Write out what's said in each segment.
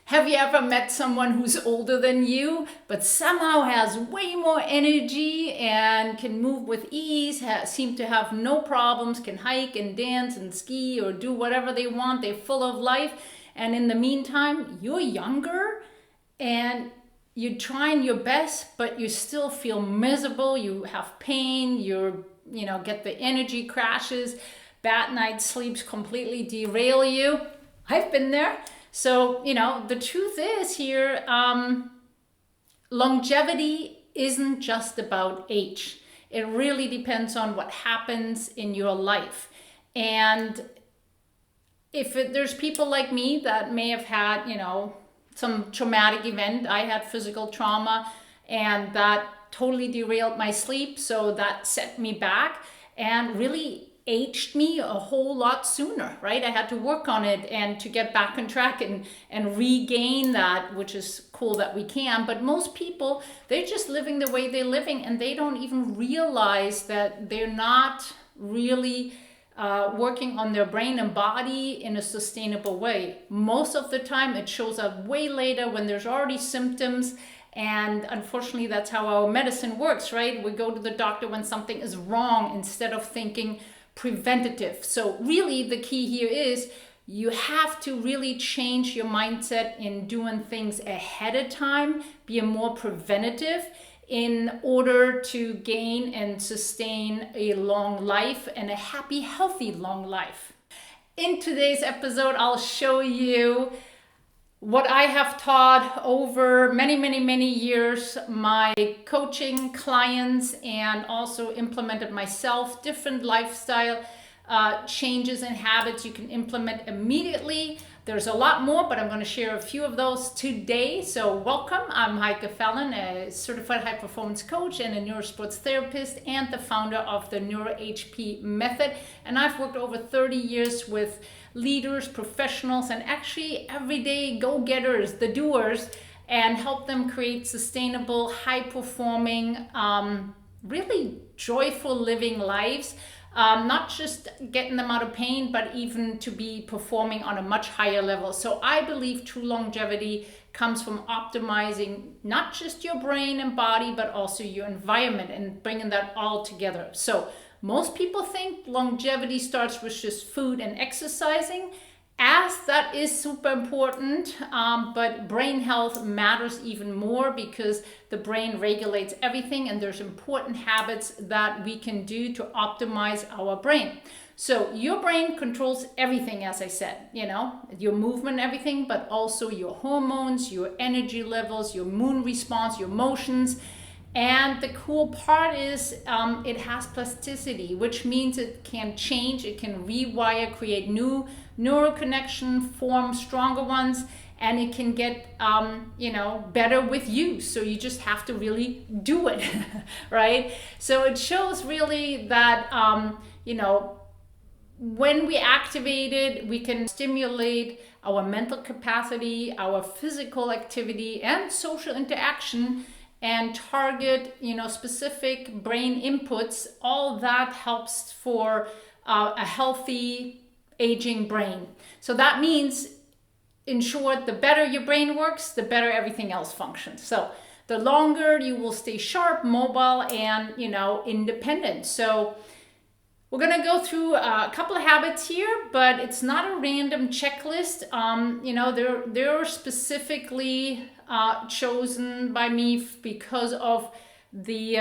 Have you ever met someone who's older than you, but somehow has way more energy and can move with ease, seem to have no problems, can hike and dance and ski or do whatever they want, they're full of life, and in the meantime, you're younger and you're trying your best, but you still feel miserable, you have pain, get the energy crashes, bad night sleeps completely derail you. I've been there. So, the truth is here, longevity isn't just about age. It really depends on what happens in your life. And if there's people like me that may have had, some traumatic event, I had physical trauma and that totally derailed my sleep. So that set me back and really aged me a whole lot sooner, right? I had to work on it and to get back on track and regain that, which is cool that we can. But most people, they're just living the way they're living and they don't even realize that they're not really working on their brain and body in a sustainable way. Most of the time it shows up way later when there's already symptoms. And unfortunately, that's how our medicine works, right? We go to the doctor when something is wrong instead of thinking preventative. So really the key here is you have to really change your mindset in doing things ahead of time, be more preventative in order to gain and sustain a long life and a happy, healthy long life. In today's episode, I'll show you what I have taught over many, many, many years, my coaching clients, and also implemented myself, different lifestyle changes and habits you can implement immediately. There's a lot more, but I'm going to share a few of those today. So welcome. I'm Heike Fallon, a certified high performance coach and a neurosports therapist and the founder of the NeuroHP method. And I've worked over 30 years with leaders, professionals, and actually everyday go-getters, the doers, and help them create sustainable, high-performing, really joyful living lives. Not just getting them out of pain, but even to be performing on a much higher level. So I believe true longevity comes from optimizing not just your brain and body, but also your environment and bringing that all together. So most people think longevity starts with just food and exercising, as that is super important, but brain health matters even more because the brain regulates everything and there's important habits that we can do to optimize our brain. So your brain controls everything, as I said, your movement, everything, but also your hormones, your energy levels, your mood response, your emotions. And the cool part is it has plasticity, which means it can change, it can rewire, create new neural connection, form stronger ones, and it can get better with use. So you just have to really do it, right? So it shows really that when we activate it, we can stimulate our mental capacity, our physical activity, and social interaction, and target specific brain inputs. All that helps for a healthy aging brain. So that means, in short, the better your brain works, the better everything else functions. So the longer you will stay sharp, mobile, and independent. So we're going to go through a couple of habits here, but it's not a random checklist. They're specifically chosen by me because of the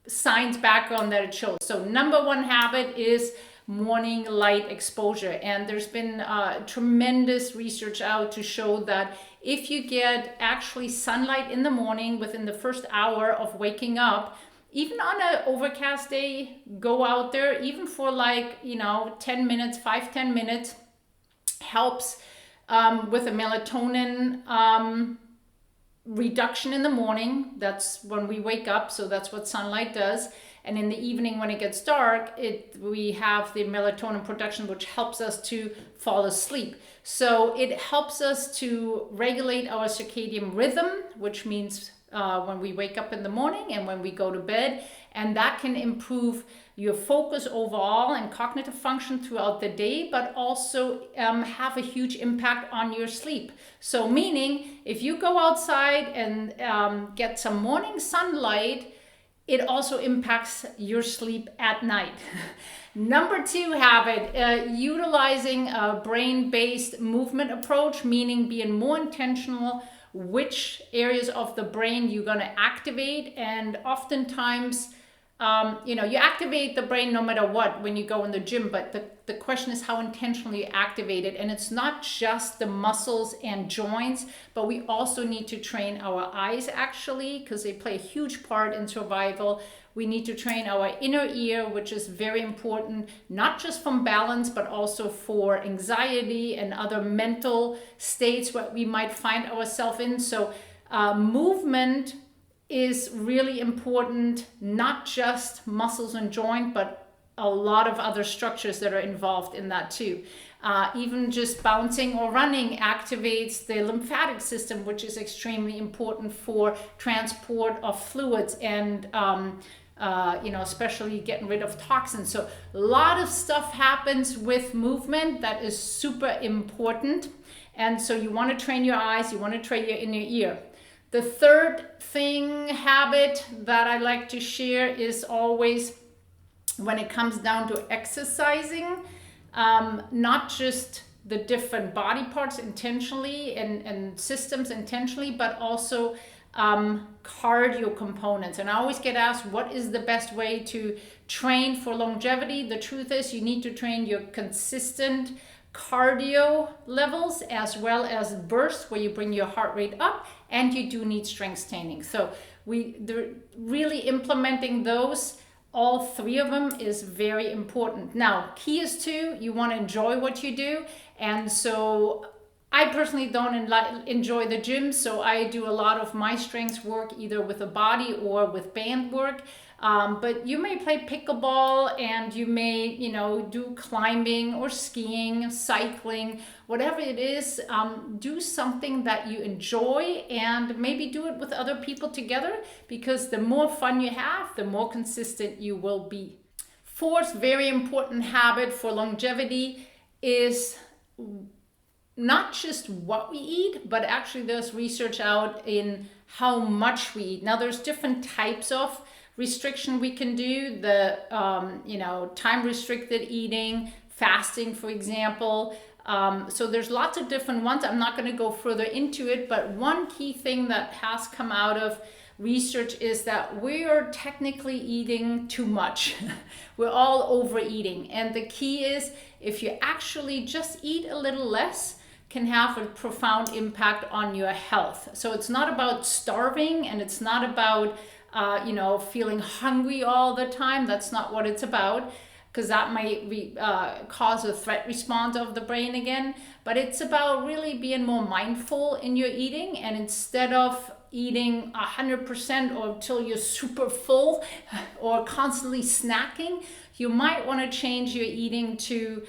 science background that it shows. So number one habit is morning light exposure. And there's been tremendous research out to show that if you get actually sunlight in the morning within the first hour of waking up, even on an overcast day, go out there, even for 10 minutes, 5-10 minutes, helps with a melatonin reduction in the morning. That's when we wake up, so that's what sunlight does. And in the evening when it gets dark, we have the melatonin production, which helps us to fall asleep. So it helps us to regulate our circadian rhythm, which means when we wake up in the morning and when we go to bed, and that can improve your focus overall and cognitive function throughout the day, but also have a huge impact on your sleep. So meaning, if you go outside and get some morning sunlight, it also impacts your sleep at night. Number 2 habit, utilizing a brain-based movement approach, meaning being more intentional which areas of the brain you're going to activate. And oftentimes, you activate the brain no matter what when you go in the gym, but the question is how intentionally you activate it. And it's not just the muscles and joints, but we also need to train our eyes, actually, because they play a huge part in survival. We need to train our inner ear, which is very important, not just from balance, but also for anxiety and other mental states what we might find ourselves in. So movement is really important, not just muscles and joint, but a lot of other structures that are involved in that too. Even just bouncing or running activates the lymphatic system, which is extremely important for transport of fluids and especially getting rid of toxins. So a lot of stuff happens with movement that is super important. And so you want to train your eyes, you want to train your inner ear. The third habit that I like to share is always when it comes down to exercising, not just the different body parts intentionally and systems intentionally, but also cardio components. And I always get asked, what is the best way to train for longevity? The truth is, you need to train your consistent cardio levels as well as bursts where you bring your heart rate up, and you do need strength training. So they're really implementing those. All 3 of them is very important. Now, key is too, you want to enjoy what you do. And so I personally don't enjoy the gym, so I do a lot of my strengths work either with a body or with band work. But you may play pickleball, and you may, do climbing or skiing, cycling, whatever it is. Do something that you enjoy, and maybe do it with other people together, because the more fun you have, the more consistent you will be. 4th very important habit for longevity is not just what we eat, but actually there's research out in how much we eat. Now, there's different types of restriction we can do. The time restricted eating, fasting, for example. So there's lots of different ones. I'm not going to go further into it, but one key thing that has come out of research is that we are technically eating too much. We're all overeating, and the key is, if you actually just eat a little less, can have a profound impact on your health. So it's not about starving, and it's not about feeling hungry all the time. That's not what it's about, because that might cause a threat response of the brain again. But it's about really being more mindful in your eating, and instead of eating 100% or until you're super full or constantly snacking, you might want to change your eating to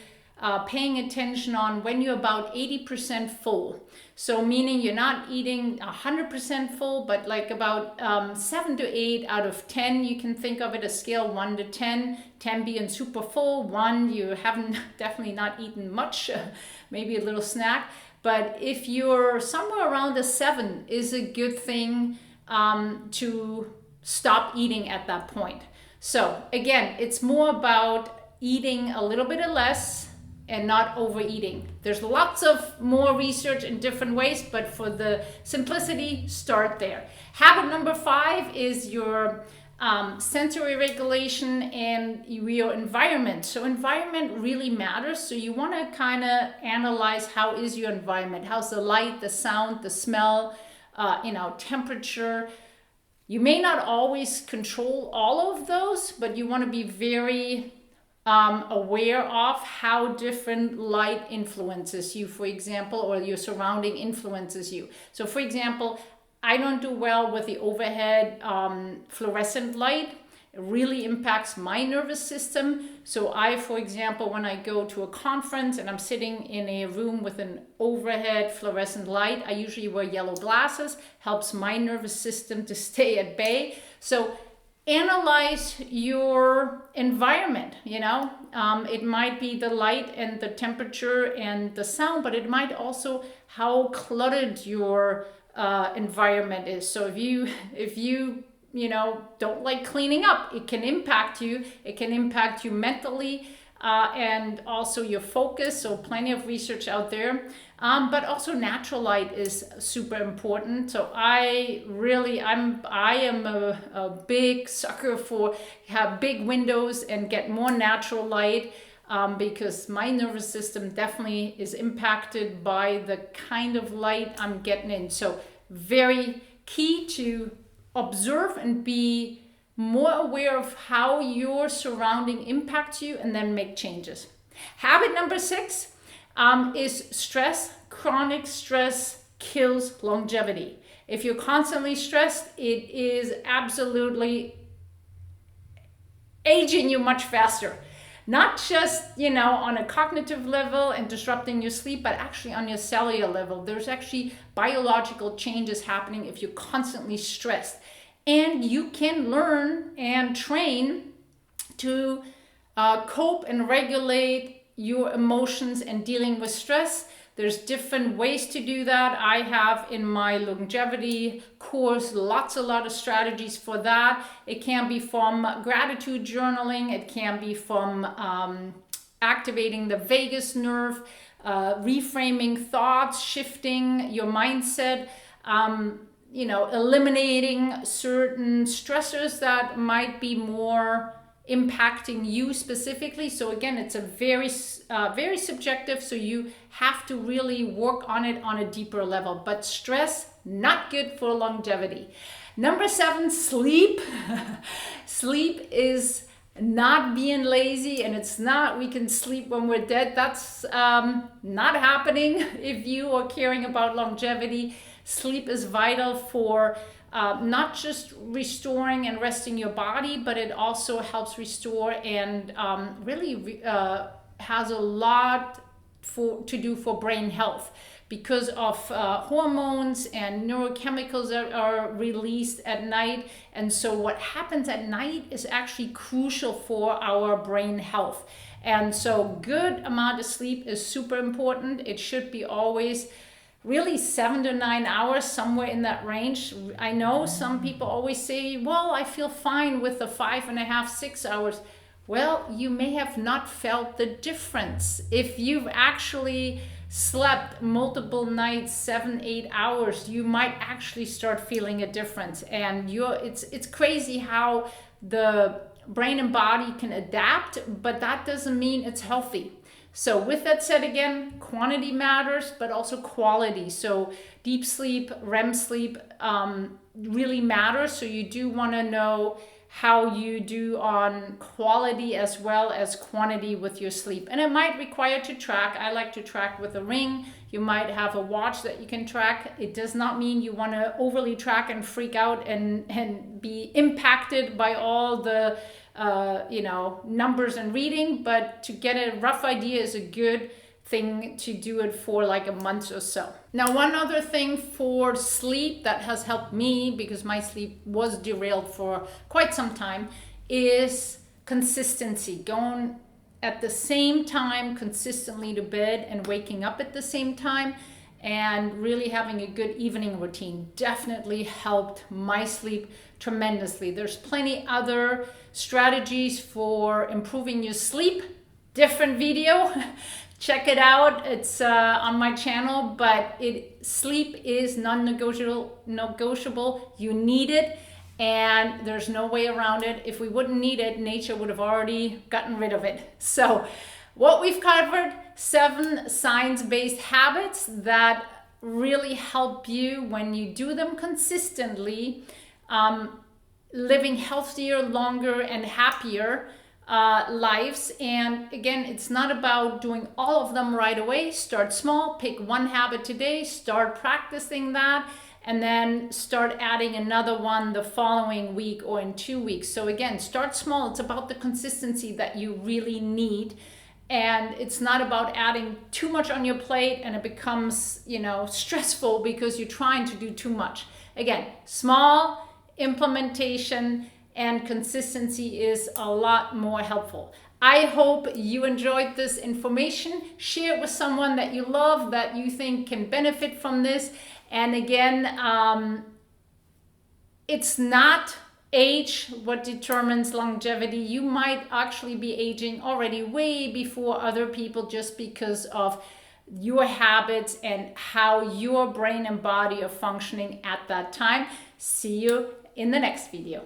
paying attention on when you're about 80% full. So meaning you're not eating 100% full, but like about 7 to 8 out of 10. You can think of it a scale 1 to 10. 10 being super full, 1 you haven't definitely not eaten much, maybe a little snack. But if you're somewhere around a 7 is a good thing to stop eating at that point. So again, it's more about eating a little bit less and not overeating. There's lots of more research in different ways, but for the simplicity, start there. Habit number 5 is your sensory regulation and your environment. So environment really matters. So you want to kind of analyze, how is your environment? How's the light, the sound, the smell, temperature? You may not always control all of those, but you want to be very aware of how different light influences you, for example, or your surrounding influences you. So for example, I don't do well with the overhead fluorescent light. It really impacts my nervous system. So I, for example, when I go to a conference and I'm sitting in a room with an overhead fluorescent light, I usually wear yellow glasses, helps my nervous system to stay at bay. So Analyze your environment. It might be the light and the temperature and the sound, but it might also how cluttered your environment is. So if you don't like cleaning up, it can impact you. It can impact you mentally, and also your focus. So plenty of research out there. But also natural light is super important. So I am a big sucker for have big windows and get more natural light, because my nervous system definitely is impacted by the kind of light I'm getting in. So very key to observe and be more aware of how your surrounding impacts you, and then make changes. Habit number 6 is stress. Chronic stress kills longevity. If you're constantly stressed, it is absolutely aging you much faster. Not just, on a cognitive level and disrupting your sleep, but actually on your cellular level. There's actually biological changes happening if you're constantly stressed. And you can learn and train to cope and regulate your emotions and dealing with stress. There's different ways to do that. I have in my longevity course a lot of strategies for that. It can be from gratitude journaling. It can be from activating the vagus nerve, reframing thoughts, shifting your mindset, eliminating certain stressors that might be more impacting you specifically. So again, it's a very subjective, so you have to really work on it on a deeper level. But stress, not good for longevity. Number 7, sleep. Sleep is not being lazy, and it's not we can sleep when we're dead. That's not happening if you are caring about longevity. Sleep is vital for not just restoring and resting your body, but it also helps restore and really has a lot to do for brain health, because of hormones and neurochemicals that are released at night. And so what happens at night is actually crucial for our brain health. And so good amount of sleep is super important. It should be always really 7 to 9 hours, somewhere in that range. I know some people always say, well, I feel fine with the 5.5, 6 hours. Well, you may have not felt the difference. If you've actually slept multiple nights, 7, 8 hours, you might actually start feeling a difference. And it's crazy how the brain and body can adapt, but that doesn't mean it's healthy. So with that said, again, quantity matters, but also quality. So deep sleep, REM sleep really matters. So you do want to know how you do on quality as well as quantity with your sleep. And it might require to track. I like to track with a ring. You might have a watch that you can track. It does not mean you want to overly track and freak out and be impacted by all the numbers and reading, but to get a rough idea is a good thing to do it for like a month or so. Now, one other thing for sleep that has helped me, because my sleep was derailed for quite some time, is consistency. Going at the same time consistently to bed and waking up at the same time, and really having a good evening routine definitely helped my sleep tremendously. There's plenty other strategies for improving your sleep. Different video. Check it out. It's on my channel, but sleep is non-negotiable. You need it, and there's no way around it. If we wouldn't need it, nature would have already gotten rid of it. So what we've covered, 7 science-based habits that really help you when you do them consistently, living healthier, longer, and happier lives. And again, it's not about doing all of them right away. Start small, pick one habit today, start practicing that, and then start adding another one the following week or in 2 weeks. So again, start small. It's about the consistency that you really need. And it's not about adding too much on your plate and it becomes, stressful because you're trying to do too much. Again, small implementation and consistency is a lot more helpful. I hope you enjoyed this information. Share it with someone that you love, that you think can benefit from this. And again, it's not age what determines longevity. You might actually be aging already way before other people, just because of your habits and how your brain and body are functioning at that time. See you in the next video.